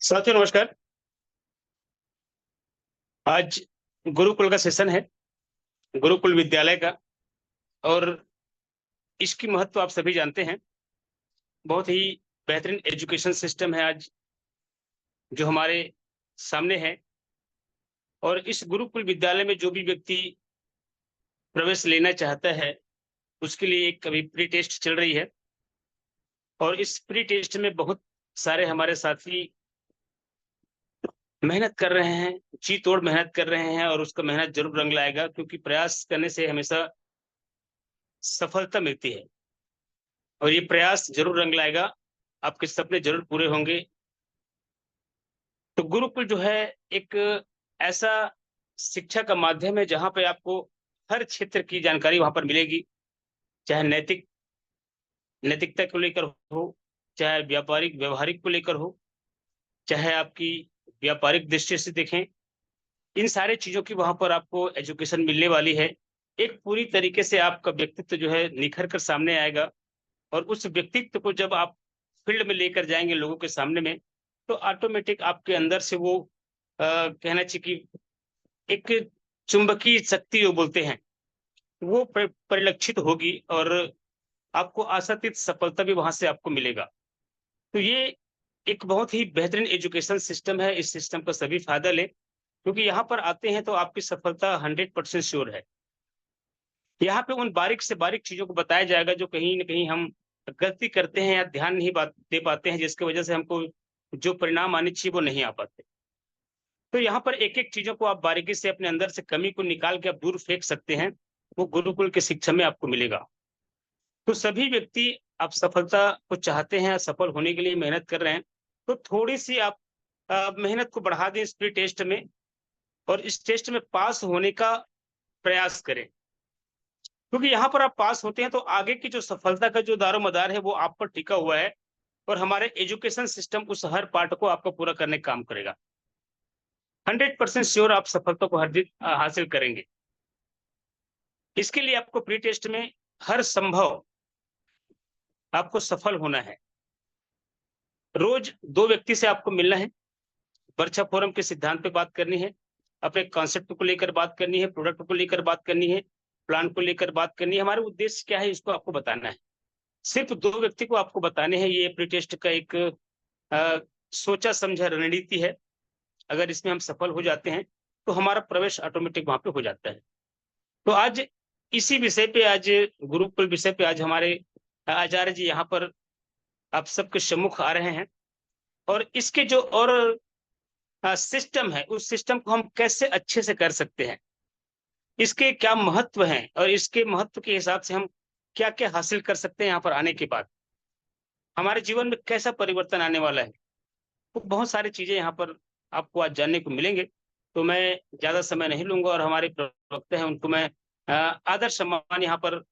साथियों नमस्कार। आज गुरुकुल का सेशन है, गुरुकुल विद्यालय का। और इसकी महत्व आप सभी जानते हैं। बहुत ही बेहतरीन एजुकेशन सिस्टम है आज जो हमारे सामने है। और इस गुरुकुल विद्यालय में जो भी व्यक्ति प्रवेश लेना चाहता है उसके लिए एक अभी प्री टेस्ट चल रही है। और इस प्री टेस्ट में बहुत सारे हमारे साथी मेहनत कर रहे हैं, जी तोड़ मेहनत कर रहे हैं। और उसका मेहनत जरूर रंग लाएगा, क्योंकि प्रयास करने से हमेशा सफलता मिलती है। और ये प्रयास जरूर रंग लाएगा, आपके सपने जरूर पूरे होंगे। तो गुरुकुल जो है एक ऐसा शिक्षा का माध्यम है जहाँ पे आपको हर क्षेत्र की जानकारी वहाँ पर मिलेगी। चाहे नैतिकता को लेकर हो, चाहे व्यापारिक व्यवहारिक को लेकर हो, चाहे आपकी व्यापारिक दृष्टि से देखें। इन सारे चीज़ों की वहाँ पर आपको एजुकेशन मिलने वाली है। एक पूरी तरीके से आपका व्यक्तित्व जो है निखर कर सामने आएगा। और उस व्यक्तित्व को जब आप फील्ड में लेकर जाएँगे लोगों के सामने में, तो ऑटोमेटिक आपके अंदर से वो कहना चाहिए कि एक चुंबकीय शक्ति जो बोलते हैं, वो परिलक्षित होगी। और आपको आशातीत सफलता भी वहाँ से आपको मिलेगा। तो ये एक बहुत ही बेहतरीन एजुकेशन सिस्टम है। इस सिस्टम का सभी फ़ायदा लें, क्योंकि यहाँ पर आते हैं तो आपकी सफलता 100% श्योर है। यहाँ पे उन बारीक से बारीक चीज़ों को बताया जाएगा जो कहीं न कहीं हम गलती करते हैं या ध्यान नहीं बात दे पाते हैं, जिसकी वजह से हमको जो परिणाम आने चाहिए वो नहीं आ पाते। तो यहाँ पर एक-एक चीज़ों को आप बारीकी से अपने अंदर से कमी को निकाल के आप दूर फेंक सकते हैं, वो गुरुकुल की शिक्षा में आपको मिलेगा। तो सभी व्यक्ति आप सफलता को चाहते हैं, सफल होने के लिए मेहनत कर रहे हैं, तो थोड़ी-सी आप मेहनत को बढ़ा दें इस प्री टेस्ट में। और इस टेस्ट में पास होने का प्रयास करें। क्योंकि यहाँ पर आप पास होते हैं तो आगे की जो सफलता का जो दारोमदार है वो आप पर टिका हुआ है। और हमारे एजुकेशन सिस्टम उस हर पार्ट को आपका पूरा करने का काम करेगा। 100% श्योर आप सफलता को हर दिन हासिल करेंगे। इसके लिए आपको प्री टेस्ट में हर संभव आपको सफल होना है। रोज 2 व्यक्ति से आपको मिलना है, वर्चा फोरम के सिद्धांत पे बात करनी है, अपने कॉन्सेप्ट को लेकर बात करनी है, प्रोडक्ट को लेकर बात करनी है, प्लान को लेकर बात करनी है। हमारा उद्देश्य क्या है इसको आपको बताना है। सिर्फ 2 व्यक्ति को आपको बताने हैं। ये प्री टेस्ट का एक अ, सोचा समझा रणनीति है। अगर इसमें हम सफल हो जाते हैं, तो हमारा प्रवेश ऑटोमेटिक वहाँ पे हो जाता है। तो आज इसी विषय पे, आज गुरुकुल विषय पे आज हमारे आचार्य जी यहाँ पर आप सबके सम्मुख आ रहे हैं। और इसके जो और सिस्टम है, उस सिस्टम को हम कैसे अच्छे से कर सकते हैं, इसके क्या महत्व हैं और इसके महत्व के हिसाब से हम क्या-क्या हासिल कर सकते हैं यहाँ पर आने के बाद। हमारे जीवन में कैसा परिवर्तन आने वाला है। तो बहुत सारी चीज़ें यहाँ पर आपको आज जानने को मिलेंगे। तो मैं ज़्यादा समय नहीं लूँगा और हमारे प्रवक्ता हैं उनको मैं आदर सम्मान यहाँ पर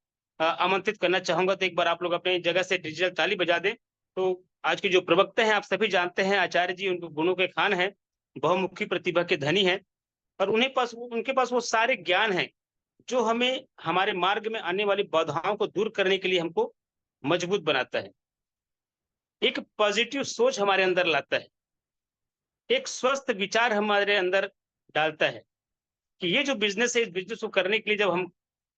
आमंत्रित करना चाहूँगा। तो एक बार आप लोग अपनी जगह से डिजिटल ताली बजा दें। तो आज के जो प्रवक्ता हैं आप सभी जानते हैं, आचार्य जी उनको गुणों के खान हैं, बहुमुखी प्रतिभा के धनी हैं। और उनके पास वो सारे ज्ञान हैं, जो हमें हमारे मार्ग में आने वाली बाधाओं को दूर करने के लिए हमको मजबूत बनाता है। एक पॉजिटिव सोच हमारे अंदर लाता है। एक स्वस्थ विचार हमारे अंदर डालता है कि ये जो बिज़नेस है, इस बिज़नेस को करने के लिए जब हम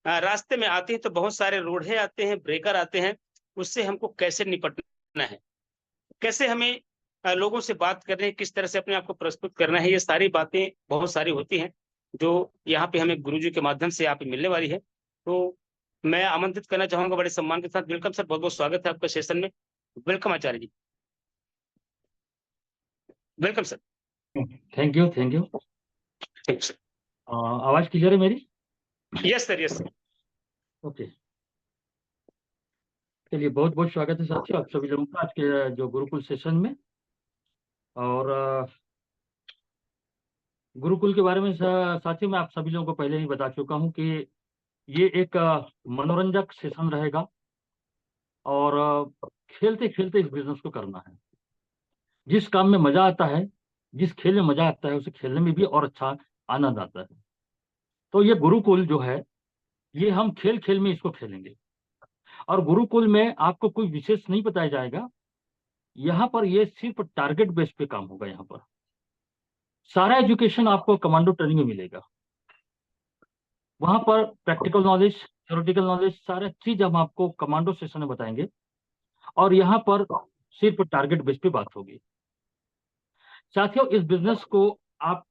रास्ते में आते हैं तो बहुत सारे रोड़े आते हैं, ब्रेकर आते हैं, उससे हमको कैसे निपटना है, कैसे हमें लोगों से बात करनी है, किस तरह से अपने आप को प्रस्तुत करना है, ये सारी बातें बहुत सारी होती हैं, जो यहाँ पे हमें गुरुजी के माध्यम से यहाँ पे मिलने वाली है। तो मैं आमंत्रित करना चाहूँगा बड़े सम्मान के साथ। वेलकम सर, बहुत-बहुत स्वागत है आपका सेशन में। Welcome Acharya ji. Welcome sir. Thank you, thank you. Thank you sir. आवाज क्लियर है मेरी? Yes sir, yes sir. Okay, चलिए बहुत बहुत स्वागत है साथियों आप सभी लोगों का आज के जो गुरुकुल सेशन में। और गुरुकुल के बारे में साथियों मैं आप सभी लोगों को पहले ही बता चुका हूं कि ये एक मनोरंजक सेशन रहेगा। और खेलते खेलते इस बिजनेस को करना है। जिस काम में मजा आता है, जिस खेल में मजा आता है, उसे खेलने में भी और अच्छा आनंद आता है। तो ये गुरुकुल जो है, ये हम खेल खेल में इसको खेलेंगे। और गुरुकुल में आपको कोई विशेष नहीं बताया जाएगा। यहाँ पर ये सिर्फ टारगेट बेस पे काम होगा। यहाँ पर सारा एजुकेशन आपको कमांडो ट्रेनिंग में मिलेगा। वहां पर प्रैक्टिकल नॉलेज, थ्योरेटिकल नॉलेज, सारा चीज हम आपको कमांडो सेशन में बताएंगे। और यहाँ पर सिर्फ टारगेट बेस पे बात होगी। साथियों, इस बिजनेस को आप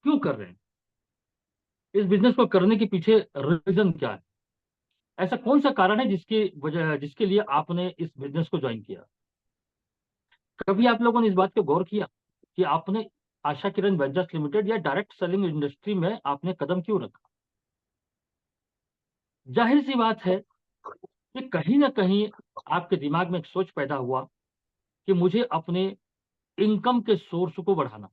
क्यों कर रहे हैं? इस बिजनेस को करने के पीछे रीजन क्या है? ऐसा कौन सा कारण है जिसकी वजह, जिसके लिए आपने इस बिजनेस को ज्वाइन किया? कभी आप लोगों ने इस बात पे गौर किया कि आपने आशा किरण वेंचर्स लिमिटेड या डायरेक्ट सेलिंग इंडस्ट्री में आपने कदम क्यों रखा? जाहिर सी बात है कि कहीं ना कहीं आपके दिमाग में एक सोच पैदा हुआ कि मुझे अपने इनकम के सोर्स को बढ़ाना,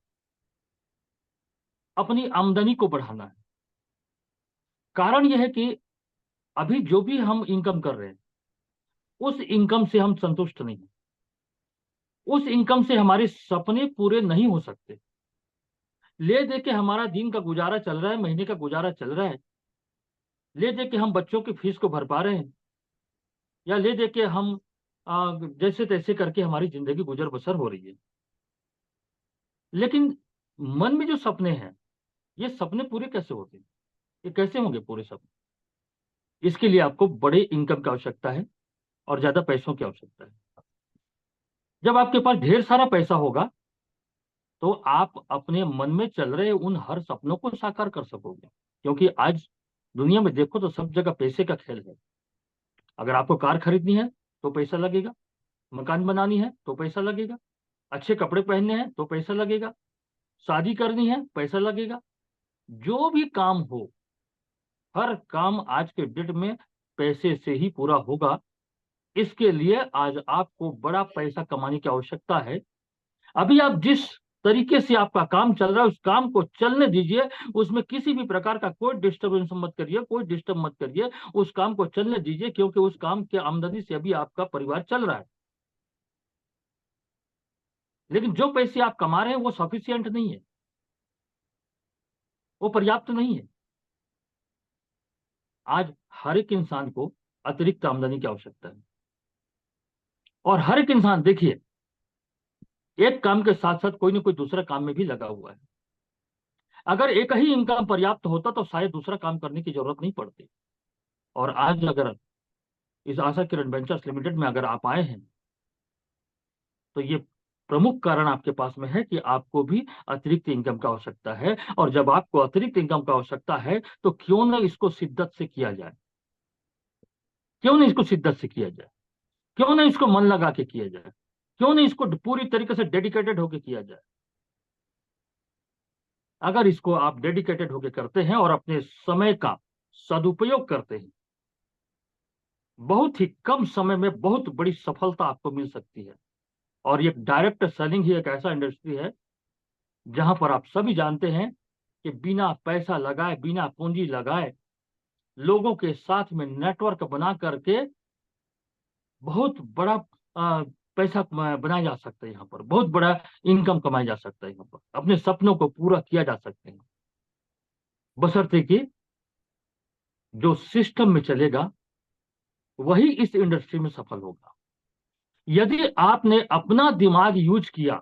अपनी आमदनी को बढ़ाना है। कारण यह है कि अभी जो भी हम इनकम कर रहे हैं, उस इनकम से हम संतुष्ट नहीं हैं। उस इनकम से हमारे सपने पूरे नहीं हो सकते। ले दे के हमारा दिन का गुजारा चल रहा है, महीने का गुजारा चल रहा है। ले दे के हम बच्चों की फीस को भर पा रहे हैं, या ले दे के हम जैसे तैसे करके हमारी जिंदगी गुजर बसर हो रही है। लेकिन मन में जो सपने हैं, ये सपने पूरे कैसे होते हैं? ये कैसे होंगे पूरे सपने? इसके लिए आपको बड़े इनकम की आवश्यकता है और ज्यादा पैसों की आवश्यकता है। जब आपके पास ढेर सारा पैसा होगा तो आप अपने मन में चल रहे उन हर सपनों को साकार कर सकोगे। क्योंकि आज दुनिया में देखो तो सब जगह पैसे का खेल है। अगर आपको कार खरीदनी है तो पैसा लगेगा, मकान बनानी है तो पैसा लगेगा, अच्छे कपड़े पहनने हैं तो पैसा लगेगा, शादी करनी है पैसा लगेगा। जो भी काम हो, हर काम आज के डेट में पैसे से ही पूरा होगा। इसके लिए आज आपको बड़ा पैसा कमाने की आवश्यकता है। अभी आप जिस तरीके से आपका काम चल रहा है, उस काम को चलने दीजिए। उसमें किसी भी प्रकार का कोई डिस्टर्बेंस मत करिए, कोई डिस्टर्ब मत करिए। उस काम को चलने दीजिए, क्योंकि उस काम के आमदनी से अभी आपका परिवार चल रहा है। लेकिन जो पैसे आप कमा रहे हैं वो सफिशियंट नहीं है, वो पर्याप्त नहीं है। आज हर एक इंसान को अतिरिक्त आमदनी की आवश्यकता है। और हर एक इंसान देखिए, एक काम के साथ साथ कोई ना कोई दूसरा काम में भी लगा हुआ है। अगर एक ही इनकम पर्याप्त होता तो शायद दूसरा काम करने की जरूरत नहीं पड़ती। और आज अगर इस आशा किरण वेंचर्स लिमिटेड में अगर आप आए हैं, तो ये प्रमुख कारण आपके पास में है कि आपको भी अतिरिक्त इनकम की आवश्यकता है। और जब आपको अतिरिक्त इनकम की आवश्यकता है तो क्यों ना इसको शिद्दत से किया जाए, क्यों ना इसको शिद्दत से किया जाए, क्यों ना इसको मन लगा के किया जाए, क्यों ना इसको पूरी तरीके से डेडिकेटेड होकर किया जाए। अगर इसको आप डेडिकेटेड होकर करते हैं और अपने समय का सदुपयोग करते हैं, बहुत ही कम समय में बहुत बड़ी सफलता आपको मिल सकती है। और ये डायरेक्ट सेलिंग ही एक ऐसा इंडस्ट्री है जहां पर आप सभी जानते हैं कि बिना पैसा लगाए, बिना पूंजी लगाए, लोगों के साथ में नेटवर्क बना करके बहुत बड़ा पैसा बनाया जा सकता है। यहाँ पर बहुत बड़ा इनकम कमाया जा सकता है। यहाँ पर अपने सपनों को पूरा किया जा सकते हैं, बशर्ते कि जो सिस्टम में चलेगा वही इस इंडस्ट्री में सफल होगा। यदि आपने अपना दिमाग यूज किया,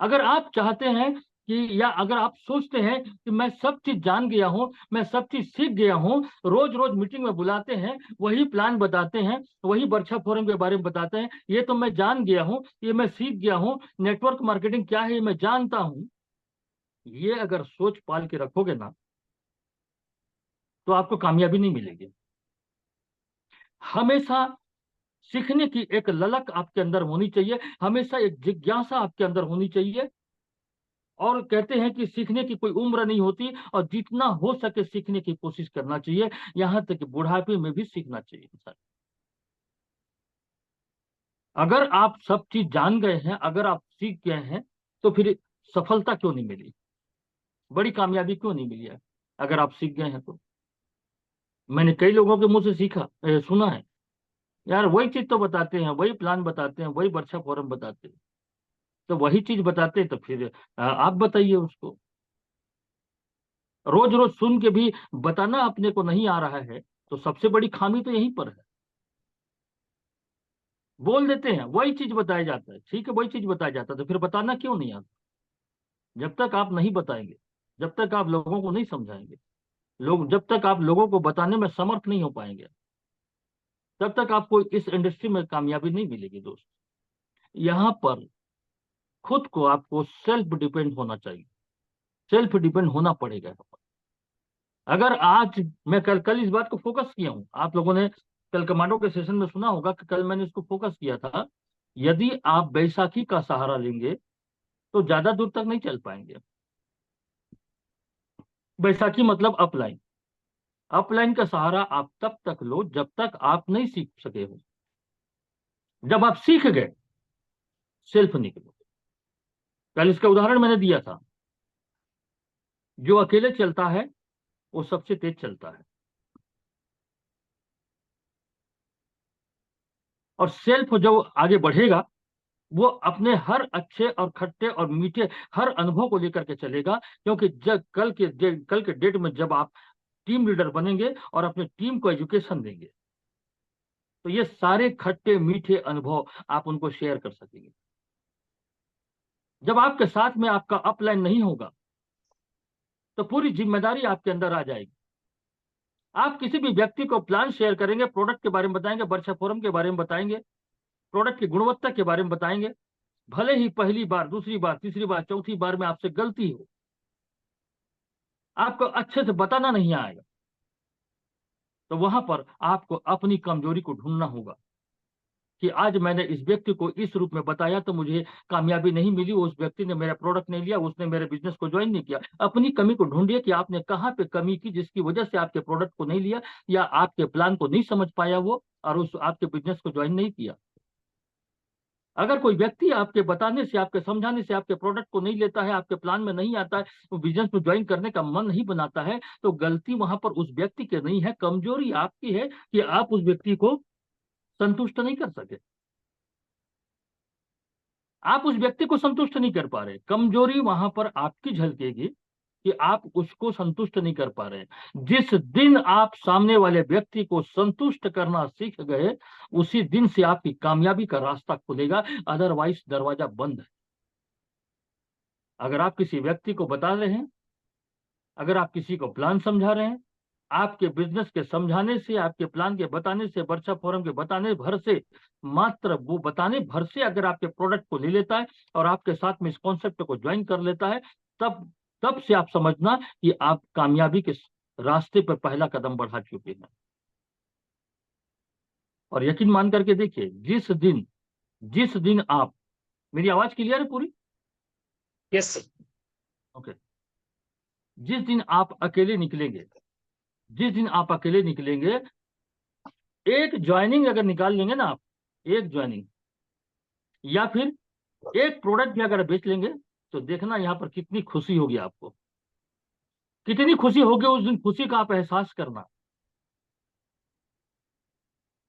अगर आप चाहते हैं कि, या अगर आप सोचते हैं कि मैं सब चीज जान गया हूं, मैं सब चीज सीख गया हूं, रोज रोज मीटिंग में बुलाते हैं, वही प्लान बताते हैं, वही वर्कशॉप फोरम के बारे में बताते हैं, ये तो मैं जान गया हूं, ये मैं सीख गया हूं, नेटवर्क मार्केटिंग क्या है ये मैं जानता हूं, ये अगर सोच पाल के रखोगे ना, तो आपको कामयाबी नहीं मिलेगी। हमेशा सीखने की एक ललक आपके अंदर होनी चाहिए, हमेशा एक जिज्ञासा आपके अंदर होनी चाहिए। और कहते हैं कि सीखने की कोई उम्र नहीं होती, और जितना हो सके सीखने की कोशिश करना चाहिए। यहां तक कि बुढ़ापे में भी सीखना चाहिए इंसान। अगर आप सब चीज जान गए हैं, अगर आप सीख गए हैं, तो फिर सफलता क्यों नहीं मिली, बड़ी कामयाबी क्यों नहीं मिली है? अगर आप सीख गए हैं तो। मैंने कई लोगों के मुंह से सुना है, यार वही चीज तो बताते हैं, वही प्लान बताते हैं, वही वर्कशॉप फोरम बताते हैं, तो वही चीज बताते हैं तो फिर आप बताइए उसको। रोज रोज सुन के भी बताना अपने को नहीं आ रहा है, तो सबसे बड़ी खामी तो यहीं पर है। बोल देते हैं, वही चीज बताया जाता है, ठीक है, वही चीज बताया जाता है, तो फिर बताना क्यों नहीं आता? जब तक आप नहीं बताएंगे, जब तक आप लोगों को नहीं समझाएंगे, लोग जब तक आप लोगों को बताने में समर्थ नहीं हो पाएंगे, तब तक आपको इस इंडस्ट्री में कामयाबी नहीं मिलेगी दोस्त। यहाँ पर खुद को आपको सेल्फ डिपेंड होना चाहिए, सेल्फ डिपेंड होना पड़ेगा। अगर आज मैं कल कल इस बात को फोकस किया हूं, आप लोगों ने कल कमांडो के सेशन में सुना होगा कि कल मैंने इसको फोकस किया था। यदि आप बैसाखी का सहारा लेंगे तो ज्यादा दूर तक नहीं चल पाएंगे। बैसाखी मतलब अपलाइन। अपलाइन का सहारा आप तब तक लो जब तक आप नहीं सीख सके हो। जब आप सीख गए, सेल्फ निकलो। कल इसका उदाहरण मैंने दिया था, जो अकेले चलता है वो सबसे तेज चलता है। और सेल्फ जो आगे बढ़ेगा, वो अपने हर अच्छे और खट्टे और मीठे हर अनुभव को लेकर के चलेगा। क्योंकि जब कल के डेट में जब आप टीम लीडर बनेंगे और अपने टीम को एजुकेशन देंगे, तो ये सारे खट्टे मीठे अनुभव आप उनको शेयर कर सकेंगे। जब आपके साथ में आपका अपलाइन नहीं होगा, तो पूरी जिम्मेदारी आपके अंदर आ जाएगी। आप किसी भी व्यक्ति को प्लान शेयर करेंगे, प्रोडक्ट के बारे में बताएंगे, वर्षा फोरम के बारे में बताएंगे, प्रोडक्ट की गुणवत्ता के बारे में बताएंगे, भले ही पहली बार, दूसरी बार, तीसरी बार, चौथी बार में आपसे गलती हो, आपको अच्छे से बताना नहीं आएगा, तो वहां पर आपको अपनी कमजोरी को ढूंढना होगा कि आज मैंने इस व्यक्ति को इस रूप में बताया तो मुझे कामयाबी नहीं मिली, उस व्यक्ति ने मेरा प्रोडक्ट नहीं लिया, उसने मेरे बिजनेस को ज्वाइन नहीं किया। अपनी कमी को ढूंढिए कि आपने कहाँ पे कमी की जिसकी वजह से आपके प्रोडक्ट को नहीं लिया या आपके प्लान को नहीं समझ पाया वो, और उस आपके बिजनेस को ज्वाइन नहीं किया। अगर कोई व्यक्ति आपके बताने से, आपके समझाने से आपके प्रोडक्ट को नहीं लेता है, आपके प्लान में नहीं आता है, वो बिजनेस में ज्वाइन करने का मन नहीं बनाता है, तो गलती वहां पर उस व्यक्ति की नहीं है, कमजोरी आपकी है कि आप उस व्यक्ति को संतुष्ट नहीं कर सके। आप उस व्यक्ति को संतुष्ट नहीं कर पा रहे, कमजोरी वहां पर आपकी झलकेगी कि आप उसको संतुष्ट नहीं कर पा रहे। जिस दिन आप सामने वाले व्यक्ति को संतुष्ट करना सीख गए, उसी दिन से आपकी कामयाबी का रास्ता खुलेगा, अदरवाइज दरवाजा बंद है। अगर आप किसी व्यक्ति को बता रहे हैं, अगर आप किसी को प्लान समझा रहे हैं, आपके बिजनेस के समझाने से, आपके प्लान के बताने से, वर्षा फोरम के बताने भर से, मात्र वो बताने भर से अगर आपके प्रोडक्ट को ले लेता है और आपके साथ में इस कॉन्सेप्ट को ज्वाइन कर लेता है, तब तब से आप समझना कि आप कामयाबी के रास्ते पर पहला कदम बढ़ा चुके हैं। और यकीन मान करके देखिए, जिस दिन आप, मेरी आवाज क्लियर है पूरी? Yes sir. ओके। जिस दिन आप अकेले निकलेंगे, जिस दिन आप अकेले निकलेंगे, एक ज्वाइनिंग अगर निकाल लेंगे ना आप, एक ज्वाइनिंग या फिर एक प्रोडक्ट भी अगर बेच लेंगे, तो देखना यहां पर कितनी खुशी होगी आपको, कितनी खुशी होगी उस दिन, खुशी का आप एहसास करना।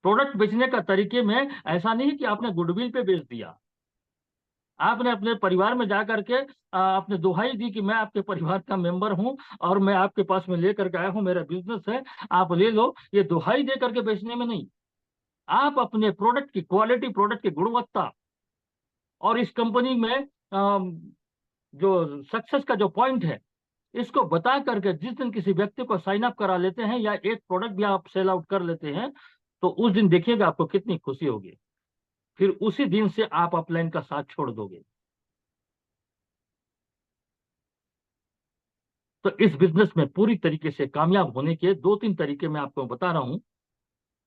प्रोडक्ट बेचने का तरीके में ऐसा नहीं कि आपने गुडविल पे बेच दिया, आपने अपने परिवार में जाकर के अपने दुहाई दी कि मैं आपके परिवार का मेंबर हूं और मैं आपके पास में लेकर के आया हूं, मेरा बिजनेस है, आप ले लो। ये दुहाई दे करके बेचने में नहीं, आप अपने प्रोडक्ट की क्वालिटी, प्रोडक्ट की गुणवत्ता और इस कंपनी में जो सक्सेस का जो पॉइंट है, इसको बता करके जिस दिन किसी व्यक्ति को साइन अप करा लेते हैं या एक प्रोडक्ट भी आप सेल आउट कर लेते हैं, तो उस दिन देखिएगा आपको कितनी खुशी होगी। फिर उसी दिन से आप अपलाइन का साथ छोड़ दोगे। तो इस बिजनेस में पूरी तरीके से कामयाब होने के दो तीन तरीके मैं आपको बता रहा हूं।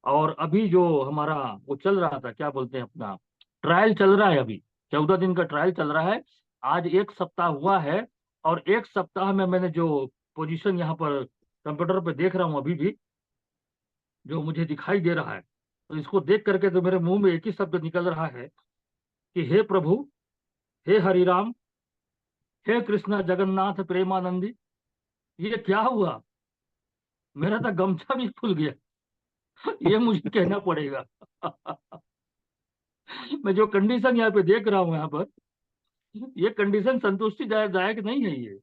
और अभी जो हमारा वो चल रहा था, क्या बोलते हैं, अपना ट्रायल चल रहा है, अभी 14 दिन का ट्रायल चल रहा है। आज एक सप्ताह हुआ है, और एक सप्ताह में मैंने जो पोजीशन यहाँ पर कंप्यूटर पे देख रहा हूँ अभी भी, जो मुझे दिखाई दे रहा है, तो इसको देख करके तो मेरे मुंह में एक ही शब्द निकल रहा है कि हे प्रभु, हे हरिराम, हे कृष्णा जगन्नाथ प्रेमानंदी। ये क्या हुआ? मेरा तो गमछा भी खुल गया। ये मुझे कहना पड़ेगा। मैं जो कंडीशन यहाँ पे देख रहा हूँ यहाँ पर, ये कंडीशन संतुष्टि दायक नहीं है।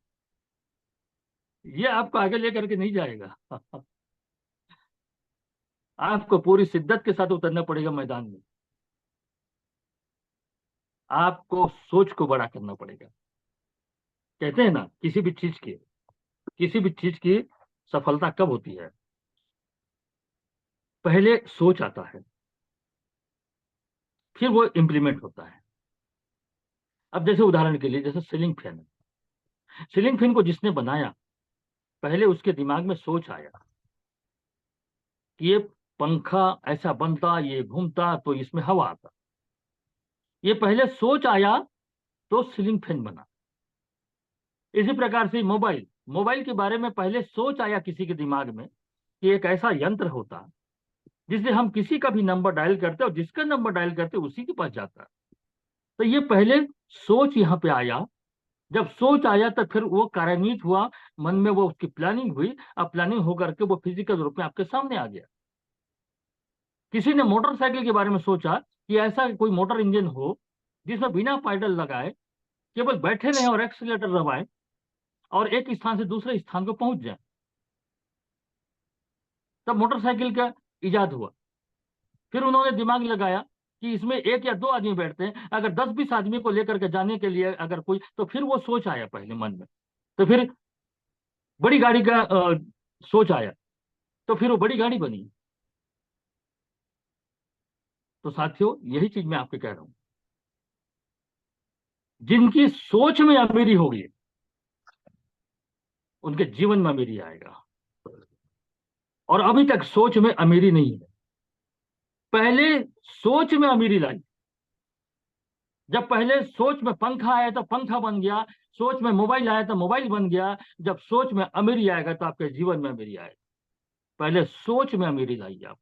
ये आपको आगे लेकर के नहीं जाएगा। आपको पूरी शिद्दत के साथ उतरना पड़ेगा मैदान में। आपको सोच को बड़ा करना पड़ेगा। कहते हैं ना, किसी भी चीज की सफलता कब होती है? पहले सोच आता है, फिर वो इम्प्लीमेंट होता है। अब जैसे उदाहरण के लिए, जैसे सीलिंग फैन है। सीलिंग फैन को जिसने बनाया, पहले उसके दिमाग में सोच आया कि ये पंखा ऐसा बनता, ये घूमता तो इसमें हवा आता। ये पहले सोच आया तो सीलिंग फैन बना। इसी प्रकार से मोबाइल मोबाइल के बारे में पहले सोच आया किसी के दिमाग में कि एक ऐसा यंत्र होता जिससे हम किसी का भी नंबर डायल करते और जिसका नंबर डायल करते उसी के पास जाता। तो ये पहले सोच यहाँ पे आया। जब सोच आया तो फिर वो कार्यान्वित हुआ, मन में वो उसकी प्लानिंग हुई। अब प्लानिंग होकर के वो फिजिकल रूप में आपके सामने आ गया। किसी ने मोटरसाइकिल के बारे में सोचा कि ऐसा कोई मोटर इंजन हो जिसमें बिना पैडल लगाए केवल बैठे रहे और एक्सीलेटर दबाए और एक स्थान से दूसरे स्थान को पहुंच जाए। तब मोटरसाइकिल का इजाद हुआ। फिर उन्होंने दिमाग लगाया कि इसमें एक या दो आदमी बैठते हैं, अगर 10-20 आदमी को लेकर के जाने के लिए अगर कोई, तो फिर वो सोच आया पहले मन में। तो फिर बड़ी गाड़ी का सोच आया, तो फिर वो बड़ी गाड़ी बनी। तो साथियों, यही चीज मैं आपको कह रहा हूं। जिनकी सोच में अमीरी होगी उनके जीवन में अमीरी आएगा। और अभी तक सोच में अमीरी नहीं है। पहले सोच में अमीरी लाई। जब पहले सोच में पंखा आया तो पंखा बन गया, सोच में मोबाइल आया तो मोबाइल बन गया। जब सोच में अमीरी आएगा तो आपके जीवन में अमीरी आएगा। पहले सोच में अमीरी लाइए आप।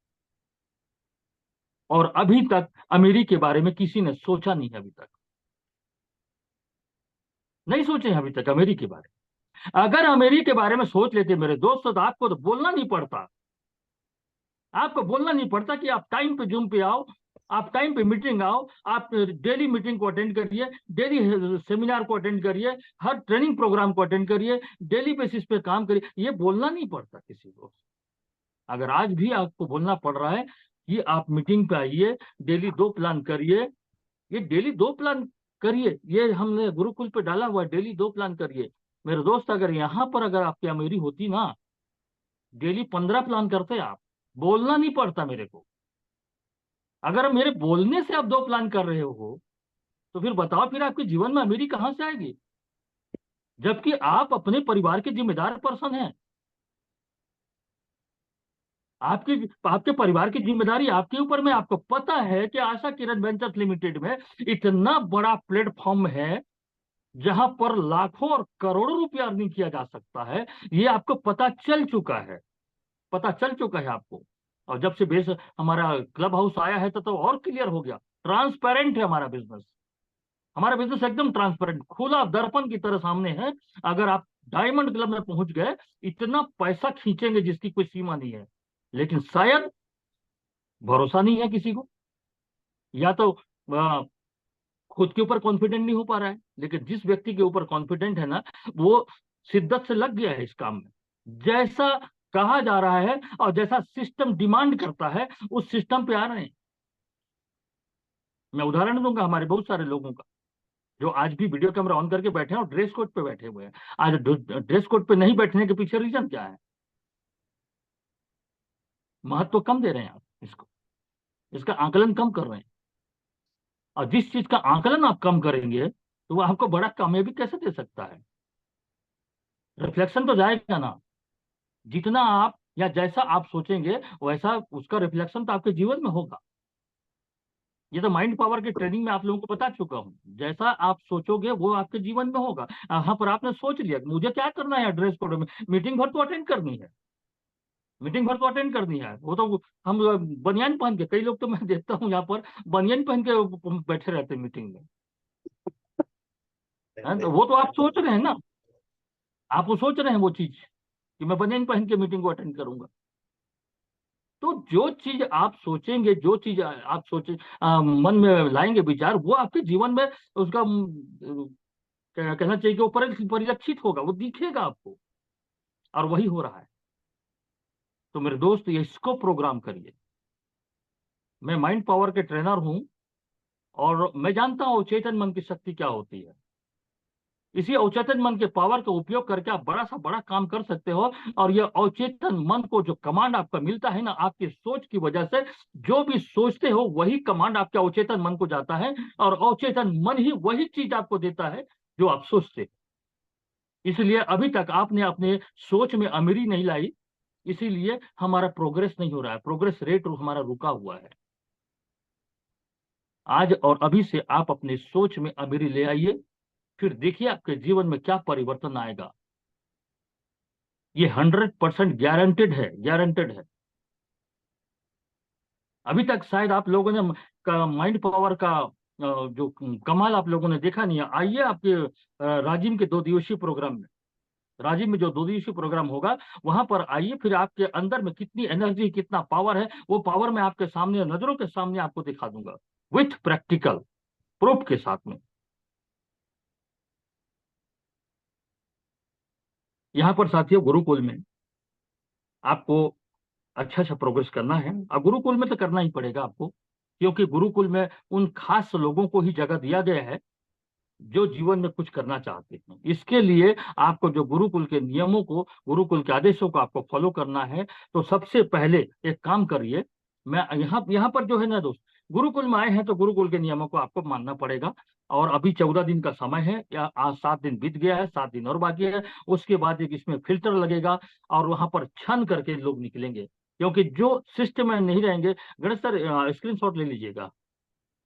और अभी तक अमीरी के बारे में किसी ने सोचा नहीं है। अभी तक नहीं सोचे हैं अभी तक अमीरी के बारे में। अगर अमीरी के बारे में सोच लेते मेरे दोस्तों, तो आपको तो बोलना नहीं पड़ता। आपको बोलना नहीं पड़ता कि आप टाइम पे जूम पे आओ, आप टाइम पे मीटिंग आओ, आप डेली मीटिंग को अटेंड करिए, डेली सेमिनार को अटेंड करिए, हर ट्रेनिंग प्रोग्राम को अटेंड करिए, डेली बेसिस पे काम करिए। ये बोलना नहीं पड़ता किसी को। अगर आज भी आपको बोलना पड़ रहा है कि आप मीटिंग पे आइए, डेली 2 प्लान करिए, ये डेली 2 प्लान करिए, ये हमने गुरुकुल पे डाला हुआ है, डेली 2 प्लान करिए। मेरे दोस्त, अगर यहाँ पर अगर आपकी अमीरी होती ना, डेली 15 प्लान करते आप। बोलना नहीं पड़ता मेरे को। अगर मेरे बोलने से आप 2 प्लान कर रहे हो, तो फिर बताओ, फिर आपके जीवन में अमीरी कहां से आएगी? जबकि आप अपने परिवार के जिम्मेदार पर्सन हैं। आपकी आपके परिवार की जिम्मेदारी आपके ऊपर में। आपको पता है कि आशा किरण वेंचर्स लिमिटेड में इतना बड़ा प्लेटफॉर्म है जहां पर लाखों और करोड़ों रुपया अर्निंग किया जा सकता है। ये आपको पता चल चुका है। पता चल चुका है आपको। और जब से बेस हमारा क्लब हाउस आया है तो और क्लियर हो गया। ट्रांसपेरेंट है हमारा बिजनेस। हमारा बिजनेस एकदम ट्रांसपेरेंट, खुला दर्पण की तरह सामने है। अगर आप डायमंड क्लब में पहुंच गए, इतना पैसा खींचेंगे जिसकी कोई सीमा नहीं है। लेकिन शायद भरोसा नहीं है किसी को, या तो अ, खुद के ऊपर कॉन्फिडेंट नहीं हो पा रहा है। लेकिन जिस व्यक्ति के ऊपर कॉन्फिडेंट है ना, वो शिद्दत से लग गया है इस काम में। जैसा कहा जा रहा है और जैसा सिस्टम डिमांड करता है, उस सिस्टम पे आ रहे हैं। मैं उदाहरण दूंगा हमारे बहुत सारे लोगों का, जो आज भी वीडियो कैमरा ऑन करके बैठे हैं और ड्रेस कोड पे बैठे हुए हैं। आज ड्रेस कोड पे नहीं बैठने के पीछे रीजन क्या है? महत्व कम दे रहे हैं आप इसको, इसका आकलन कम कर रहे हैं। और जिस चीज का आकलन आप कम करेंगे, तो वो आपको बड़ा कामयाबी कैसे दे सकता है? रिफ्लेक्शन तो जाएगा ना। जितना आप या जैसा आप सोचेंगे, वैसा उसका रिफ्लेक्शन तो आपके जीवन में होगा। ये तो माइंड पावर की ट्रेनिंग में आप लोगों को बता चुका हूं। जैसा आप सोचोगे वो आपके जीवन में होगा। यहाँ पर आपने सोच लिया कि मुझे क्या करना है ड्रेस कोड में, मीटिंग भर तो अटेंड करनी है। मीटिंग भर तो अटेंड करनी है। वो तो हम बनियान पहन के, कई लोग तो मैं देखता हूँ यहाँ पर बनियान पहन के बैठे रहते हैं मीटिंग में। है? तो वो तो आप सोच रहे हैं ना, आप वो सोच रहे हैं वो चीज कि मैं बनियान पहन के मीटिंग को अटेंड करूंगा। तो जो चीज आप सोचेंगे, जो चीज आप सोचे मन में लाएंगे विचार, वो आपके जीवन में उसका कहना चाहिए कि वो परिलक्षित होगा, वो दिखेगा आपको। और वही हो रहा है। तो मेरे दोस्त, ये इसको प्रोग्राम करिए। मैं माइंड पावर के ट्रेनर हूं और मैं जानता हूँ अवचेतन मन की शक्ति क्या होती है। इसी अवचेतन मन के पावर का उपयोग करके आप बड़ा सा बड़ा काम कर सकते हो। और ये अवचेतन मन को जो कमांड आपका मिलता है ना, आपकी सोच की वजह से जो भी सोचते हो वही कमांड आपके अवचेतन मन को जाता है, और अवचेतन मन ही वही चीज आपको देता है जो आप सोचते। इसलिए अभी तक आपने अपने सोच में अमीरी नहीं लाई, इसीलिए हमारा प्रोग्रेस नहीं हो रहा है, प्रोग्रेस रेट हमारा रुका हुआ है। आज और अभी से आप अपने सोच में अमीरी ले आइए, फिर देखिए आपके जीवन में क्या परिवर्तन आएगा। ये 100% गारंटेड है, गारंटेड है। अभी तक शायद आप लोगों ने माइंड पावर का जो कमाल आप लोगों ने देखा नहीं है। आइए आपके राजिम के 2 दिवसीय प्रोग्राम में, राजिम में जो 2 दिवसीय प्रोग्राम होगा वहां पर आइए, फिर आपके अंदर में कितनी एनर्जी, कितना पावर है, वो पावर मैं आपके सामने, नजरों के सामने आपको दिखा दूंगा, विथ प्रैक्टिकल प्रूफ के साथ में। यहाँ पर साथियों गुरुकुल में आपको अच्छा अच्छा प्रोग्रेस करना है। अब गुरुकुल में तो करना ही पड़ेगा आपको, क्योंकि गुरुकुल में उन खास लोगों को ही जगह दिया गया है जो जीवन में कुछ करना चाहते हैं। इसके लिए आपको जो गुरुकुल के नियमों को, गुरुकुल के आदेशों को आपको फॉलो करना है। तो सबसे पहले एक काम करिए, मैं यहाँ यहाँ पर जो है ना दोस्त, गुरुकुल में आए हैं तो गुरुकुल के नियमों को आपको मानना पड़ेगा। और अभी 14 दिन का समय है, या आज 7 दिन बीत गया है, 7 दिन और बाकी है। उसके बाद एक इसमें फिल्टर लगेगा और वहां पर छन करके लोग निकलेंगे, क्योंकि जो सिस्टम में नहीं रहेंगे। गणेश सर स्क्रीन शॉट ले लीजिएगा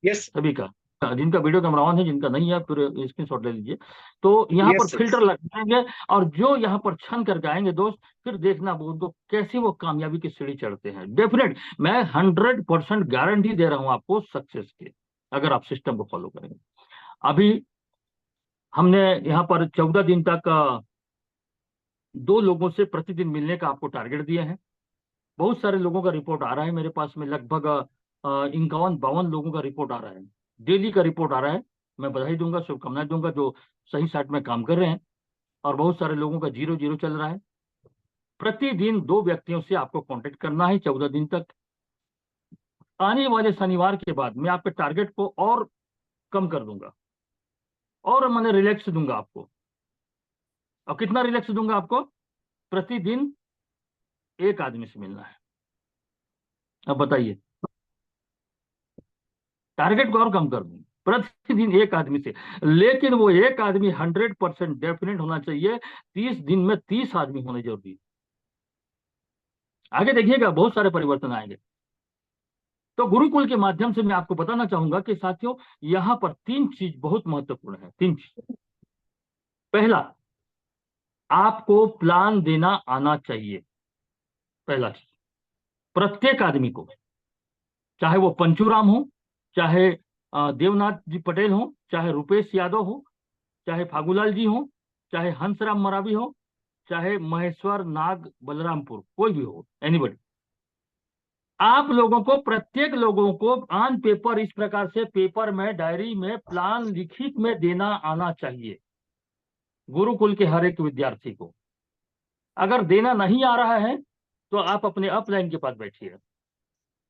यस सभी का, जिनका वीडियो कैमरा ऑन है, जिनका नहीं है फिर स्क्रीन शॉट ले लीजिए। तो यहाँ पर यस सर। फिल्टर लगाएंगे, और जो यहाँ पर छन करके आएंगे दोस्त, फिर देखना वो उनको कैसे वो कामयाबी की सीढ़ी चढ़ते हैं। डेफिनेट मैं 100% गारंटी दे रहा हूँ आपको सक्सेस की, अगर आप सिस्टम को फॉलो करेंगे। अभी हमने यहाँ पर 14 दिन तक 2 लोगों से प्रतिदिन मिलने का आपको टारगेट दिया है। बहुत सारे लोगों का रिपोर्ट आ रहा है मेरे पास में, लगभग 51-52 लोगों का रिपोर्ट आ रहा है, डेली का रिपोर्ट आ रहा है। मैं बधाई दूंगा, शुभकामनाएं दूंगा जो सही साइट में काम कर रहे हैं। और बहुत सारे लोगों का 0-0 चल रहा है। प्रतिदिन 2 व्यक्तियों से आपको कांटेक्ट करना है 14 दिन तक। आने वाले शनिवार के बाद मैं आपके टारगेट को और कम कर दूंगा, और मैंने रिलैक्स दूंगा आपको। और कितना रिलैक्स दूंगा आपको? प्रतिदिन 1 आदमी से मिलना है। अब बताइए, टारगेट को और कम कर दूंगा, प्रतिदिन 1 आदमी से। लेकिन वो 1 आदमी 100% डेफिनेट होना चाहिए, 30 दिन में 30 आदमी होने जरूरी है। आगे देखिएगा बहुत सारे परिवर्तन आएंगे। तो गुरुकुल के माध्यम से मैं आपको बताना चाहूंगा कि साथियों, यहां पर 3 चीज बहुत महत्वपूर्ण है। 3 चीज। पहला, आपको प्लान देना आना चाहिए। पहला चीज, प्रत्येक आदमी को, चाहे वो पंचूराम हो, चाहे देवनाथ जी पटेल हो, चाहे रुपेश यादव हो, चाहे फागुलाल जी हो, चाहे हंसराम मरावी हो, चाहे महेश्वर नाग बलरामपुर, कोई भी हो, एनीबडी। आप लोगों को, प्रत्येक लोगों को ऑन पेपर, इस प्रकार से पेपर में, डायरी में, प्लान लिखित में देना आना चाहिए गुरुकुल के हर एक विद्यार्थी को। अगर देना नहीं आ रहा है तो आप अपने अपलाइन के पास बैठिए,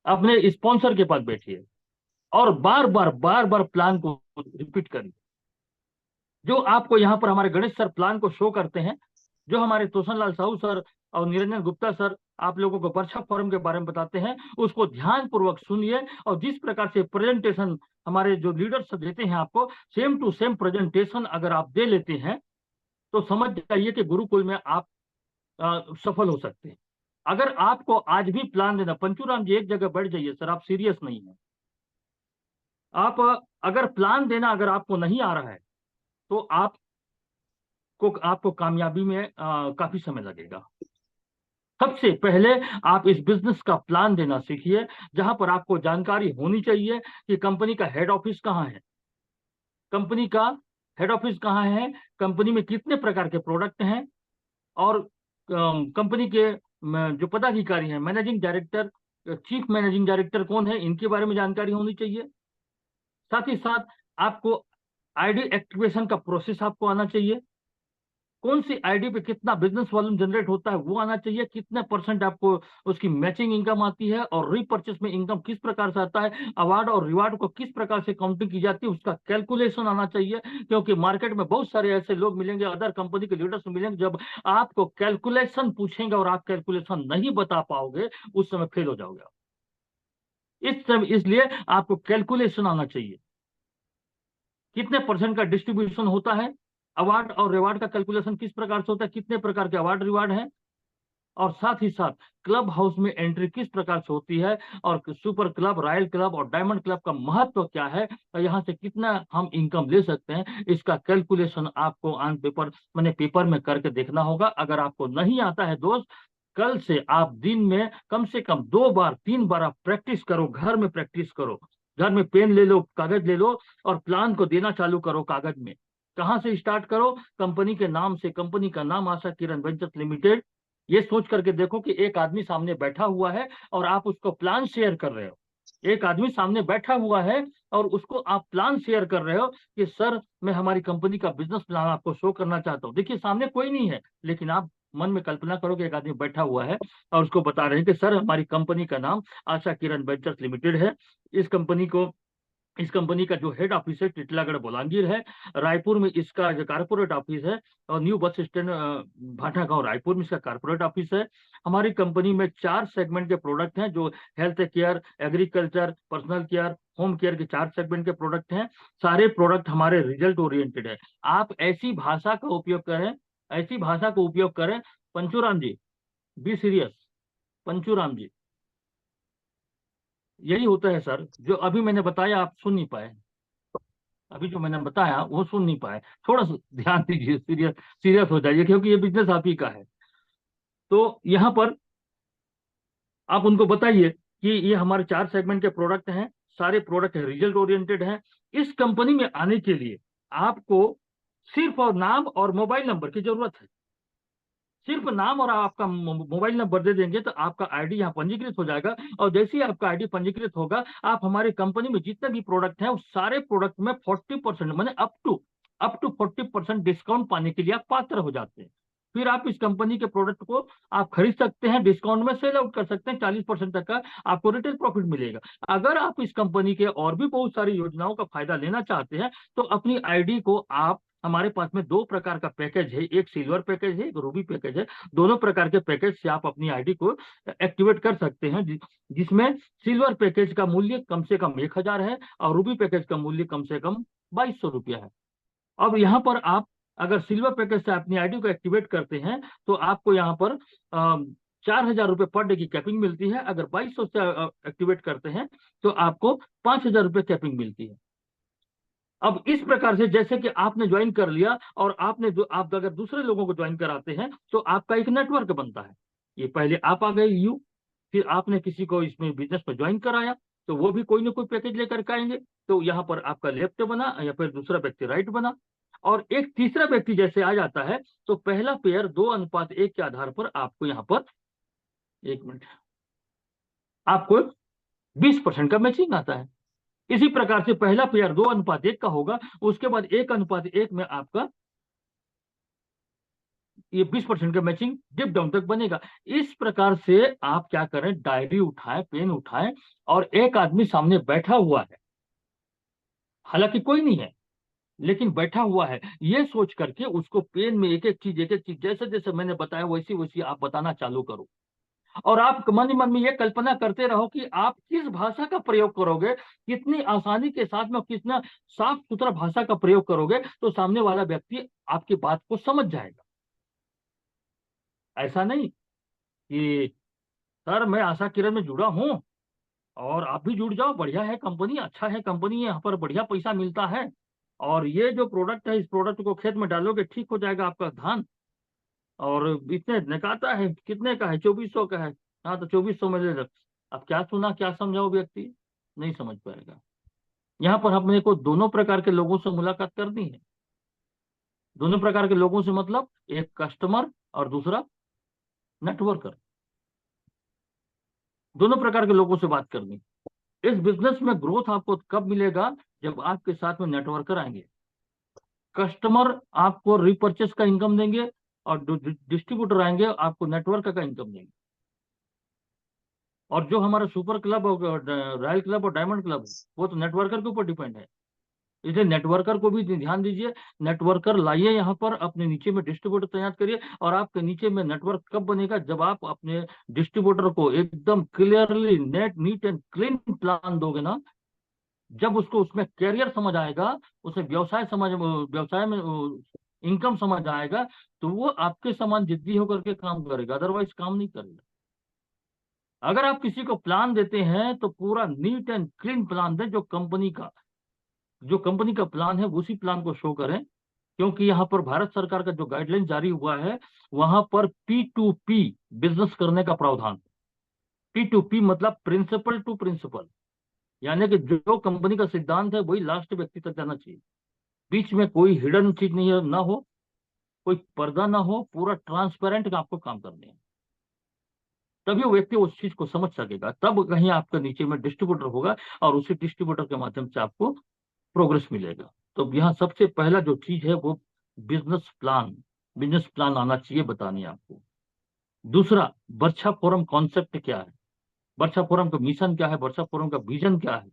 अपने स्पॉन्सर के पास बैठिए, और बार बार प्लान को रिपीट करिए। जो आपको यहाँ पर हमारे गणेश सर प्लान को शो करते हैं, जो हमारे तोशन लाल साहू सर और निरंजन गुप्ता सर आप लोगों को वर्कशॉप फोरम के बारे में बताते हैं, उसको ध्यान पूर्वक सुनिए। और जिस प्रकार से प्रेजेंटेशन हमारे जो लीडर्स देते हैं आपको, सेम टू सेम प्रेजेंटेशन अगर आप दे लेते हैं तो समझ जाइए कि गुरुकुल में आप सफल हो सकते हैं। अगर आपको आज भी प्लान देना, पंचूराम जी एक जगह बैठ जाइए सर, आप सीरियस नहीं है। आप अगर प्लान देना अगर आपको नहीं आ रहा है तो आपको कामयाबी में काफी समय लगेगा। सबसे पहले आप इस बिजनेस का प्लान देना सीखिए, जहां पर आपको जानकारी होनी चाहिए कि कंपनी का हेड ऑफिस कहाँ है, कंपनी का हेड ऑफिस कहाँ है, कंपनी में कितने प्रकार के प्रोडक्ट हैं, और कंपनी के जो पदाधिकारी हैं, managing director, chief managing director कौन है, इनके बारे में जानकारी होनी चाहिए। साथ ही साथ आपको आईडी एक्टिवेशन का प्रोसेस आपको आना चाहिए। कौन सी आईडी पे कितना बिजनेस वॉल्यूम जनरेट होता है वो आना चाहिए, कितने परसेंट आपको उसकी मैचिंग इनकम आती है, और रीपर्चेस में इनकम किस प्रकार से आता है, अवार्ड और रिवार्ड को किस प्रकार से काउंटिंग की जाती है, उसका कैलकुलेशन आना चाहिए। क्योंकि मार्केट में बहुत सारे ऐसे लोग मिलेंगे, अदर कंपनी के लीडर्स मिलेंगे, जब आपको कैलकुलेशन पूछेंगे और आप कैलकुलेशन नहीं बता पाओगे, उस समय फेल हो जाओगे आप। इस समय इसलिए आपको कैलकुलेशन आना चाहिए, कितने परसेंट का डिस्ट्रीब्यूशन होता है, अवार्ड और रिवार्ड का कैलकुलेशन किस प्रकार से होता है, कितने प्रकार के अवार्ड रिवार्ड हैं, और साथ ही साथ क्लब हाउस में एंट्री किस प्रकार से होती है, और सुपर क्लब, रॉयल क्लब और डायमंड क्लब का महत्व क्या है, और यहाँ से कितना हम इनकम ले सकते हैं, इसका कैलकुलेशन आपको ऑन पेपर मैंने पेपर में करके देखना होगा। अगर आपको नहीं आता है दोस्त, कल से आप दिन में कम से कम 2 बार 3 बार आप प्रैक्टिस करो, घर में प्रैक्टिस करो, घर में पेन ले लो, कागज ले लो, और प्लान को देना चालू करो कागज में। कहाँ से स्टार्ट करो, कंपनी के नाम से, कंपनी का नाम आशा किरण वेंचर्स लिमिटेड, ये सोच करके देखो कि एक आदमी सामने बैठा हुआ है और आप उसको प्लान शेयर कर रहे हो। एक आदमी सामने बैठा हुआ है और उसको आप प्लान शेयर कर रहे हो कि सर मैं हमारी कंपनी का बिजनेस प्लान आपको शो करना चाहता हूँ। देखिए सामने कोई नहीं है, लेकिन आप मन में कल्पना करो कि एक आदमी बैठा हुआ है और उसको बता रहे हैं कि सर हमारी कंपनी का नाम आशा किरण वेंचर्स लिमिटेड है, इस कंपनी का जो हेड ऑफिस है टिटलागढ़ बोलांगीर है, रायपुर में इसका जो कारपोरेट ऑफिस है, और न्यू बस स्टैंड भाटा गांव रायपुर में इसका कारपोरेट ऑफिस है। हमारी कंपनी में 4 सेगमेंट के प्रोडक्ट हैं, जो health care, agriculture, personal care, home care के 4 सेगमेंट के प्रोडक्ट हैं। सारे प्रोडक्ट हमारे रिजल्ट ओरिएंटेड है। आप ऐसी भाषा का उपयोग करें, ऐसी भाषा को उपयोग करें, पंचुराम जी, बी सीरियस, पंचुराम जी, यही होता है सर। जो अभी मैंने बताया आप सुन नहीं पाए, अभी जो मैंने बताया वो सुन नहीं पाए, थोड़ा सा ध्यान दीजिए, सीरियस सीरियस हो जाइए, क्योंकि ये बिजनेस आप ही का है। तो यहाँ पर आप उनको बताइए कि ये हमारे 4 सेगमेंट के प्रोडक्ट हैं, सारे प्रोडक्ट रिजल्ट ओरिएंटेड हैं। इस कंपनी में आने के लिए आपको सिर्फ और नाम और मोबाइल नंबर की जरूरत है। सिर्फ नाम और आपका मोबाइल नंबर दे देंगे तो आपका आईडी यहाँ पंजीकृत हो जाएगा, और जैसे ही आपका आईडी पंजीकृत होगा, आप हमारे कंपनी में जितने भी प्रोडक्ट हैं उस सारे प्रोडक्ट में 40% मैंने अप टू 40% डिस्काउंट पाने के लिए आप पात्र हो जाते हैं। फिर आप इस कंपनी के प्रोडक्ट को आप खरीद सकते हैं, डिस्काउंट में सेल आउट कर सकते हैं, 40% तक का आपको रिटेल प्रॉफिट मिलेगा। अगर आप इस कंपनी के और भी बहुत सारी योजनाओं का फायदा लेना चाहते हैं, तो अपनी आईडी को आप, हमारे पास में 2 प्रकार का पैकेज है, एक सिल्वर पैकेज है, एक रूबी पैकेज है। दोनों प्रकार के पैकेज से आप अपनी आईडी को एक्टिवेट कर सकते हैं, जिसमें सिल्वर पैकेज का मूल्य कम से कम 1000 है और रूबी पैकेज का मूल्य कम से कम 2200 रुपया है। अब यहाँ पर आप अगर सिल्वर पैकेज से अपनी आईडी को एक्टिवेट करते हैं तो आपको यहाँ पर 4000 रुपये पर डे की कैपिंग मिलती है। अगर 2200 से एक्टिवेट करते हैं तो आपको 5000 रुपये कैपिंग मिलती है। अब इस प्रकार से जैसे कि आपने ज्वाइन कर लिया और आप अगर दूसरे लोगों को ज्वाइन कराते हैं तो आपका एक नेटवर्क बनता है। ये पहले आप आ गए यू, फिर आपने किसी को इसमें बिजनेस में ज्वाइन कराया, तो वो भी कोई ना कोई पैकेज लेकर के आएंगे, तो यहाँ पर आपका लेफ्ट बना या फिर दूसरा व्यक्ति राइट बना, और एक तीसरा व्यक्ति जैसे आ जाता है तो पहला पेयर 2:1 के आधार पर आपको यहाँ पर, एक मिनट, आपको 20% का मैचिंग आता है। इसी प्रकार से पहला पेयर 2:1 का होगा, उसके बाद 1:1 में आपका ये 20% का मैचिंग डिप डाउन तक बनेगा। इस प्रकार से आप क्या करें, डायरी उठाएं, पेन उठाएं, और एक आदमी सामने बैठा हुआ है, हालांकि कोई नहीं है लेकिन बैठा हुआ है, ये सोच करके उसको पेन में एक एक चीज जैसे जैसे मैंने बताया वैसी वैसी आप बताना चालू करो। और आप मन ही मन में ये कल्पना करते रहो कि आप किस भाषा का प्रयोग करोगे, कितनी आसानी के साथ में, कितना साफ सुथरा भाषा का प्रयोग करोगे, तो सामने वाला व्यक्ति आपकी बात को समझ जाएगा। ऐसा नहीं कि सर मैं आशा किरण में जुड़ा हूं और आप भी जुड़ जाओ, बढ़िया है कंपनी, अच्छा है कंपनी, यहाँ पर बढ़िया पैसा मिलता है, और ये जो प्रोडक्ट है इस प्रोडक्ट को खेत में डालोगे ठीक हो जाएगा आपका धान, और इतने निकालता है, कितने का है, 2400 का है, हाँ तो 2400 में ले लो। अब क्या सुना क्या समझा वो व्यक्ति, नहीं समझ पाएगा। यहाँ पर हमने को दोनों प्रकार के लोगों से मुलाकात करनी है। दोनों प्रकार के लोगों से मतलब एक कस्टमर और दूसरा नेटवर्कर, दोनों प्रकार के लोगों से बात करनी। इस बिजनेस में ग्रोथ आपको कब मिलेगा, जब आपके साथ में नेटवर्कर आएंगे। कस्टमर आपको रिपर्चेस का इनकम देंगे और डिस्ट्रीब्यूटर आएंगे आपको नेटवर्क का इनकम देंगे। और जो हमारा सुपर क्लब और रॉयल क्लब और डायमंड क्लब वो तो नेटवर्कर के ऊपर डिपेंड है, इसलिए नेटवर्कर को भी ध्यान दीजिए। नेटवर्कर लाइए यहाँ पर, अपने नीचे में डिस्ट्रीब्यूटर तैयार करिए। और आपके नीचे में नेटवर्क कब बनेगा, जब आप अपने डिस्ट्रीब्यूटर को एकदम clearly neat and clean plan दोगे ना, जब उसको उसमें कैरियर समझ आएगा, उसे व्यवसाय में इनकम समझ आएगा, तो वो आपके समान जिद्दी होकर के काम करेगा, अदरवाइज काम नहीं करेगा। अगर आप किसी को प्लान देते हैं तो पूरा नीट एंड क्लीन प्लान दें, जो कंपनी का प्लान है उसी प्लान को शो करें। क्योंकि यहाँ पर भारत सरकार का जो गाइडलाइन जारी हुआ है, वहां पर P2P बिजनेस करने का प्रावधान। P2P मतलब प्रिंसिपल टू प्रिंसिपल, यानी कि जो कंपनी का सिद्धांत है वही लास्ट व्यक्ति तक जाना चाहिए। बीच में कोई हिडन चीज नहीं है, ना हो कोई पर्दा, ना हो, पूरा ट्रांसपेरेंट आपको काम करने हैं। तभी वो व्यक्ति उस चीज को समझ सकेगा, तब कहीं आपके नीचे में डिस्ट्रीब्यूटर होगा और उसी डिस्ट्रीब्यूटर के माध्यम से आपको प्रोग्रेस मिलेगा। तो यहाँ सबसे पहला जो चीज है वो बिजनेस प्लान आना चाहिए बताने आपको। दूसरा, वर्षा फोरम कॉन्सेप्ट क्या है, वर्षा फोरम का मिशन क्या है, वर्षा फोरम का विजन क्या है,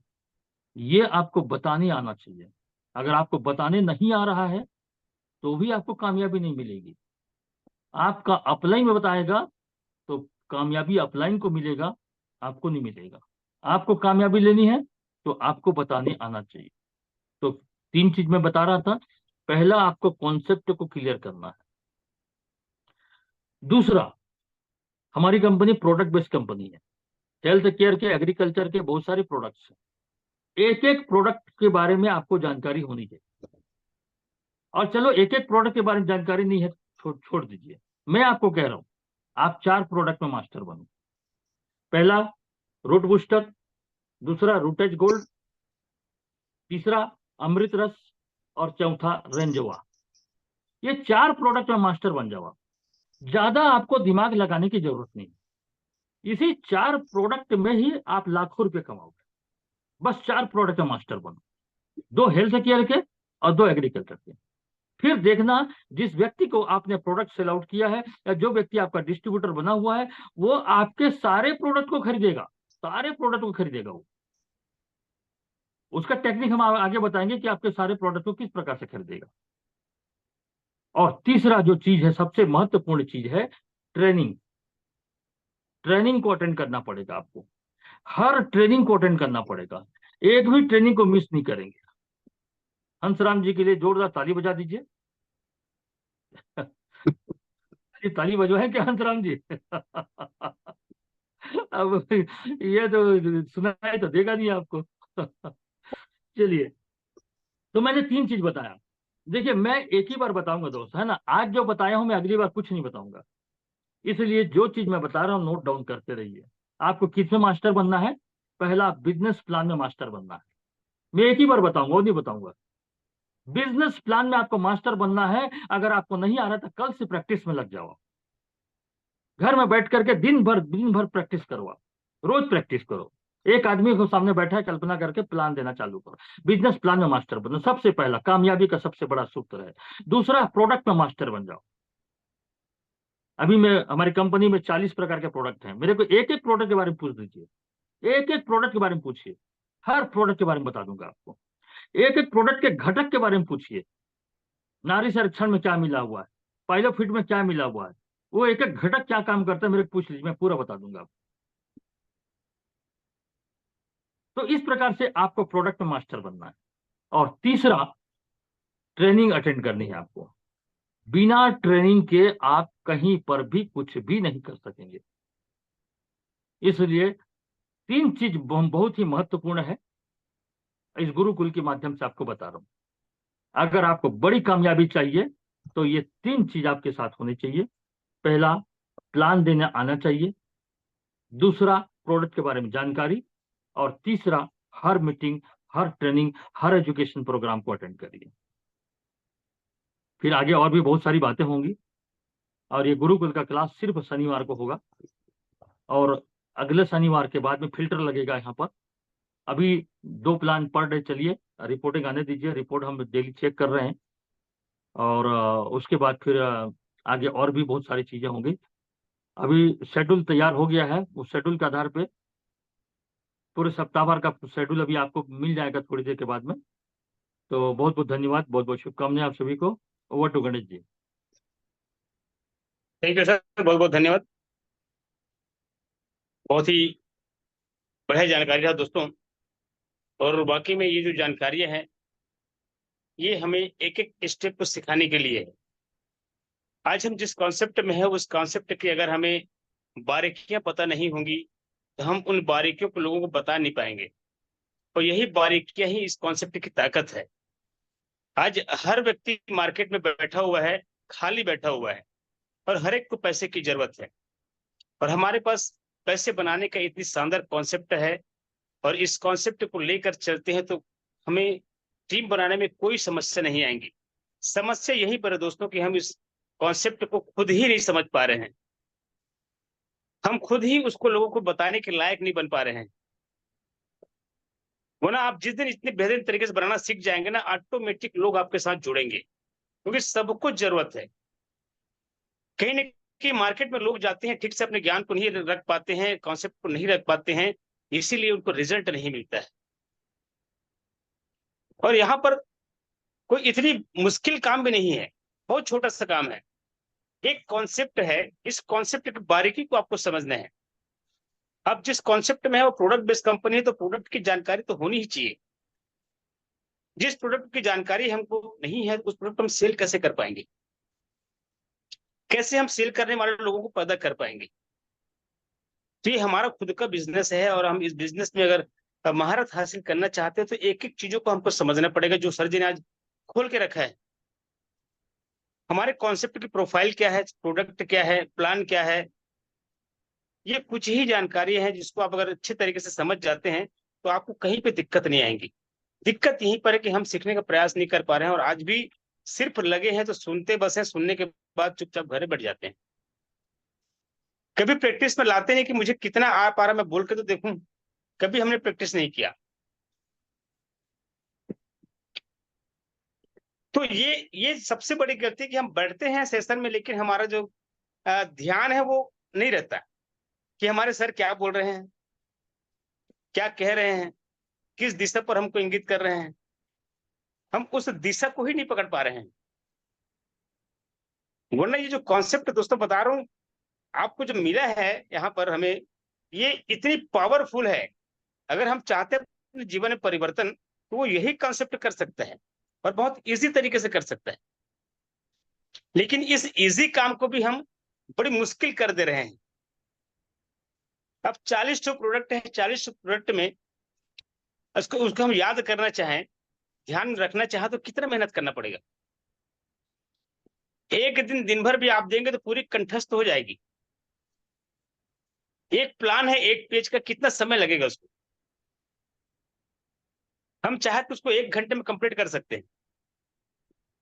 ये आपको बताने आना चाहिए। अगर आपको बताने नहीं आ रहा है तो भी आपको कामयाबी नहीं मिलेगी। आपका अपलाइन में बताएगा तो कामयाबी अपलाइन को मिलेगा, आपको नहीं मिलेगा। आपको कामयाबी लेनी है तो आपको बताने आना चाहिए। तो 3 चीज मैं बता रहा था। पहला, आपको कॉन्सेप्ट को क्लियर करना है। दूसरा, हमारी कंपनी प्रोडक्ट बेस्ड कंपनी है। हेल्थ केयर के, एग्रीकल्चर के बहुत सारे प्रोडक्ट्स हैं। एक एक प्रोडक्ट के बारे में आपको जानकारी होनी चाहिए। और चलो एक एक प्रोडक्ट के बारे में जानकारी नहीं है, छोड़ दीजिए। मैं आपको कह रहा हूं, आप 4 प्रोडक्ट में मास्टर बनो। पहला, रूट बूस्टर। दूसरा, रूटेज गोल्ड। तीसरा, अमृत रस। और चौथा, रेंजवा। ये 4 प्रोडक्ट में मास्टर बन जाओ। ज्यादा आपको दिमाग लगाने की जरूरत नहीं। इसी 4 प्रोडक्ट में ही आप लाखों रुपए कमाओगे। बस 4 प्रोडक्ट में मास्टर बनो, 2 हेल्थ केयर के और 2 एग्रीकल्चर के। फिर देखना, जिस व्यक्ति को आपने प्रोडक्ट सेल आउट किया है या जो व्यक्ति आपका डिस्ट्रीब्यूटर बना हुआ है, वो आपके सारे प्रोडक्ट को खरीदेगा, सारे प्रोडक्ट को खरीदेगा। वो उसका टेक्निक हम आगे बताएंगे कि आपके सारे प्रोडक्ट को किस प्रकार से खरीदेगा। और तीसरा जो चीज है, सबसे महत्वपूर्ण चीज है, ट्रेनिंग। ट्रेनिंग को अटेंड करना पड़ेगा आपको, हर ट्रेनिंग को अटेंड करना पड़ेगा। एक भी ट्रेनिंग को मिस नहीं करेंगे। हंसराम जी के लिए जोरदार ताली बजा दीजिए। ये ताली बजवाए क्या हंसराम जी? अब ये तो सुनाई तो देगा नहीं आपको। चलिए, तो मैंने 3 चीज बताया। देखिए, मैं एक ही बार बताऊंगा दोस्त, है ना। आज जो बताया हूं मैं अगली बार कुछ नहीं बताऊंगा। इसलिए जो चीज मैं बता रहा हूं नोट डाउन करते रहिए। आपको किस में मास्टर बनना है? पहला, बिजनेस प्लान में मास्टर बनना है। मैं एक ही बार बताऊंगा, वो नहीं बताऊंगा। बिजनेस प्लान में आपको मास्टर बनना है। अगर आपको नहीं आ रहा तो कल से प्रैक्टिस में लग जाओ। घर में बैठ करके दिन भर प्रैक्टिस करो। आप रोज प्रैक्टिस करो। एक आदमी को सामने बैठा है, कल्पना करके प्लान देना चालू करो। बिजनेस प्लान में मास्टर बनो, सबसे पहला कामयाबी का सबसे बड़ा सूत्र है। दूसरा, प्रोडक्ट में मास्टर बन जाओ। अभी मैं हमारी कंपनी में 40 प्रकार के प्रोडक्ट हैं। मेरे को एक एक प्रोडक्ट के बारे में पूछ दीजिए, एक एक प्रोडक्ट के बारे में पूछिए, हर प्रोडक्ट के बारे में बता दूंगा आपको। एक एक प्रोडक्ट के घटक के बारे में पूछिए। नारी संरक्षण में क्या मिला हुआ है, पाइलोफिट में क्या मिला हुआ है, वो एक एक घटक क्या काम करता है मेरे को पूछ लीजिए, मैं पूरा बता दूंगा आपको। तो इस प्रकार से आपको प्रोडक्ट में मास्टर बनना है। और तीसरा, ट्रेनिंग अटेंड करनी है आपको। बिना ट्रेनिंग के आप कहीं पर भी कुछ भी नहीं कर सकेंगे। इसलिए 3 चीज बहुत ही महत्वपूर्ण है, इस गुरुकुल के माध्यम से आपको बता रहा हूं। अगर आपको बड़ी कामयाबी चाहिए तो ये 3 चीज आपके साथ होनी चाहिए। पहला, प्लान देने आना चाहिए। दूसरा, प्रोडक्ट के बारे में जानकारी। और तीसरा, हर मीटिंग, हर ट्रेनिंग, हर एजुकेशन प्रोग्राम को अटेंड करिए। फिर आगे और भी बहुत सारी बातें होंगी। और ये गुरुकुल का क्लास सिर्फ शनिवार को होगा और अगले शनिवार के बाद में फिल्टर लगेगा यहाँ पर। अभी 2 प्लान पर डे चलिए, रिपोर्टिंग आने दीजिए। रिपोर्ट हम डेली चेक कर रहे हैं। और उसके बाद फिर आगे और भी बहुत सारी चीजें होंगी। अभी शेड्यूल तैयार हो गया है, उस शेड्यूल के आधार पे पूरे सप्ताह भर का शेड्यूल अभी आपको मिल जाएगा थोड़ी देर के बाद में। तो बहुत बहुत धन्यवाद, बहुत बहुत शुभकामनाएं आप सभी को। Over to Ganesh ji. Thank you sir, बहुत बहुत धन्यवाद। बहुत ही बढ़िया जानकारी रहा दोस्तों। और वाकई में ये जो जानकारियां हैं, ये हमें एक एक स्टेप को सिखाने के लिए है। आज हम जिस कॉन्सेप्ट में है, उस कॉन्सेप्ट की अगर हमें बारीकियां पता नहीं होंगी, तो हम उन बारीकियों को लोगों को बता नहीं पाएंगे। और यही बारीकियां ही इस कॉन्सेप्ट की ताकत है। आज हर व्यक्ति मार्केट में बैठा हुआ है, खाली बैठा हुआ है, और हर एक को पैसे की जरूरत है। और हमारे पास पैसे बनाने का इतनी शानदार कॉन्सेप्ट है, और इस कॉन्सेप्ट को लेकर चलते हैं तो हमें टीम बनाने में कोई समस्या नहीं आएंगी। समस्या यही पर है दोस्तों कि हम इस कॉन्सेप्ट को खुद ही नहीं समझ पा रहे हैं। हम खुद ही उसको लोगों को बताने के लायक नहीं बन पा रहे हैं। वो ना, आप जिस दिन इतने बेहतरीन तरीके से बनाना सीख जाएंगे ना, ऑटोमेटिक लोग आपके साथ जुड़ेंगे, क्योंकि सबको जरूरत है। कहीं ना कहीं मार्केट में लोग जाते हैं, ठीक से अपने ज्ञान को नहीं रख पाते हैं, कॉन्सेप्ट को नहीं रख पाते हैं, इसीलिए उनको रिजल्ट नहीं मिलता है। और यहाँ पर कोई इतनी मुश्किल काम भी नहीं है, बहुत छोटा सा काम है। एक कॉन्सेप्ट है, इस कॉन्सेप्ट की बारीकी को आपको समझना है। अब जिस कॉन्सेप्ट में है वो प्रोडक्ट बेस्ड कंपनी है, तो प्रोडक्ट की जानकारी तो होनी ही चाहिए। जिस प्रोडक्ट की जानकारी हमको नहीं है, उस प्रोडक्ट हम सेल कैसे कर पाएंगे? कैसे हम सेल करने वाले लोगों को पैदा कर पाएंगे? तो ये हमारा खुद का बिजनेस है, और हम इस बिजनेस में अगर महारत हासिल करना चाहते हैं, तो एक एक चीजों को हमको समझना पड़ेगा, जो सर जी ने आज खोल के रखा है। हमारे कॉन्सेप्ट की प्रोफाइल क्या है, प्रोडक्ट क्या है, प्लान क्या है, ये कुछ ही जानकारी है जिसको आप अगर अच्छे तरीके से समझ जाते हैं, तो आपको कहीं पे दिक्कत नहीं आएंगी। दिक्कत यहीं पर है कि हम सीखने का प्रयास नहीं कर पा रहे हैं, और आज भी सिर्फ लगे हैं तो सुनते बस हैं, सुनने के बाद चुपचाप घरे बैठ जाते हैं। कभी प्रैक्टिस में लाते नहीं कि मुझे कितना आ पा रहा, मैं बोल के तो देखूं। कभी हमने प्रैक्टिस नहीं किया। तो ये सबसे बड़ी गलती है कि हम बैठते हैं सेशन में, लेकिन हमारा जो ध्यान है वो नहीं रहता कि हमारे सर क्या बोल रहे हैं, क्या कह रहे हैं, किस दिशा पर हमको इंगित कर रहे हैं। हम उस दिशा को ही नहीं पकड़ पा रहे हैं। वरना ये जो कॉन्सेप्ट दोस्तों बता रहा हूँ आपको, जो मिला है यहाँ पर हमें, ये इतनी पावरफुल है। अगर हम चाहते हैं अपने जीवन में परिवर्तन, तो वो यही कॉन्सेप्ट कर सकता है, और बहुत इजी तरीके से कर सकता है। लेकिन इस इजी काम को भी हम बड़ी मुश्किल कर दे रहे हैं। अब 40 प्रोडक्ट है, 40 प्रोडक्ट में उसको उसको हम याद करना चाहें, ध्यान रखना चाहे, तो कितना मेहनत करना पड़ेगा? एक दिन दिन भर भी आप देंगे तो पूरी कंठस्थ हो जाएगी। एक प्लान है, एक पेज का, कितना समय लगेगा उसको? हम चाहे तो उसको 1 घंटे में कंप्लीट कर सकते हैं।